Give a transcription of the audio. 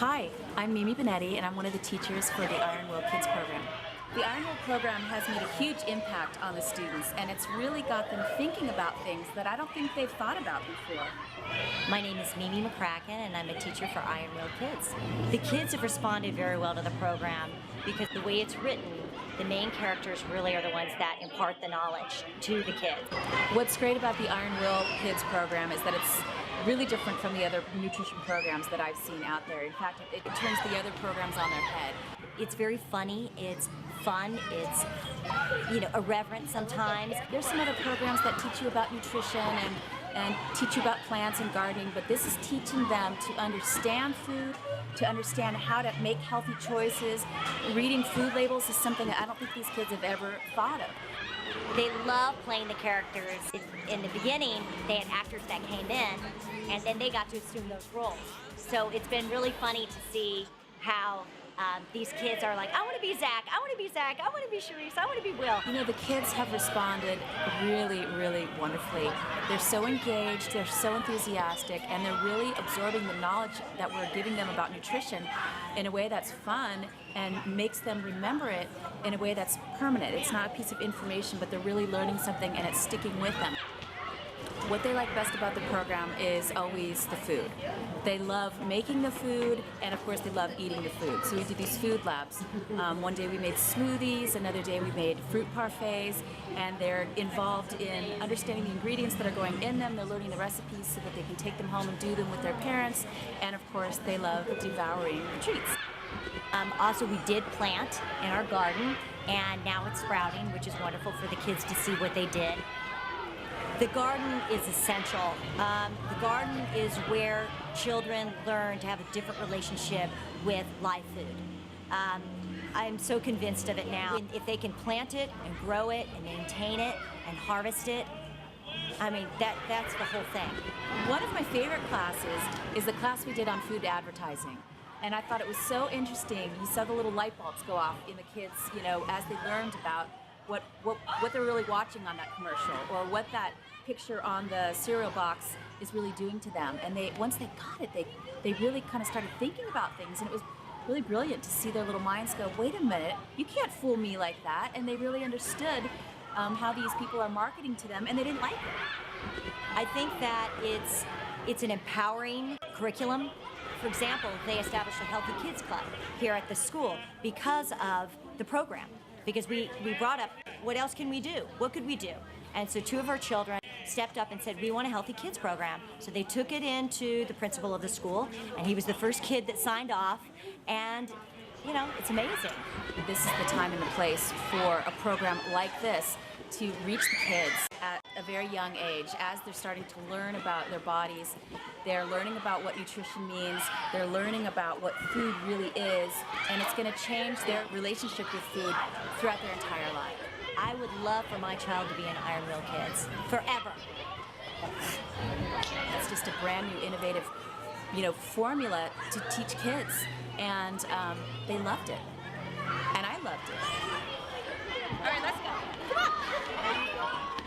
Hi, I'm Mimi Benetti, and I'm one of the teachers for the Ironwill Kids program. The Ironwill program has made a huge impact on the students, and it's really got them thinking about things that I don't think they've thought about before. My name is Mimi McCracken, and I'm a teacher for Ironwill Kids. The kids have responded very well to the program because the way it's written, the main characters really are the ones that impart the knowledge to the kids. What's great about the Ironwill Kids program is that it's really different from the other nutrition programs that I've seen out there. In fact, it turns the other programs on their head. It's very funny, it's fun, it's irreverent sometimes. There's some other programs that teach you about nutrition and teach you about plants and gardening, but this is teaching them to understand food, to understand how to make healthy choices. Reading food labels is something that I don't think these kids have ever thought of. They love playing the characters. In the beginning, they had actors that came in, and then they got to assume those roles. So it's been really funny to see how these kids are like, I want to be Zach, I want to be Zach, I want to be Sharice, I want to be Will. You know, the kids have responded really, really wonderfully. They're so engaged, they're so enthusiastic, and they're really absorbing the knowledge that we're giving them about nutrition in a way that's fun and makes them remember it in a way that's permanent. It's not a piece of information, but they're really learning something and it's sticking with them. What they like best about the program is always the food. They love making the food, and of course they love eating the food. So we do these food labs. One day we made smoothies, another day we made fruit parfaits, and they're involved in understanding the ingredients that are going in them. They're learning the recipes so that they can take them home and do them with their parents, and of course they love devouring the treats. Also, we did plant in our garden, and now it's sprouting, which is wonderful for the kids to see what they did. The garden is essential. The garden is where children learn to have a different relationship with live food. I'm so convinced of it now. If they can plant it and grow it and maintain it and harvest it, I mean, that's the whole thing. One of my favorite classes is the class we did on food advertising. And I thought it was so interesting. You saw the little light bulbs go off in the kids, as they learned about what they're really watching on that commercial, or what that picture on the cereal box is really doing to them. And once they got it, they really kind of started thinking about things, and it was really brilliant to see their little minds go, wait a minute, you can't fool me like that. And they really understood how these people are marketing to them, and they didn't like it. I think that it's an empowering curriculum. For example, they established a Healthy Kids Club here at the school because of the program. Because we brought up, what else can we do? What could we do? And so two of our children stepped up and said, we want a Healthy Kids program. So they took it into the principal of the school, and he was the first kid that signed off, and it's amazing. This is the time and the place for a program like this to reach the kids at a very young age. As they're starting to learn about their bodies, they're learning about what nutrition means, they're learning about what food really is, and it's going to change their relationship with food throughout their entire life. I would love for my child to be in Ironwill Kids forever. It's just a brand new, innovative, formula to teach kids, and they loved it, and I loved it. All right, let's go. Come on.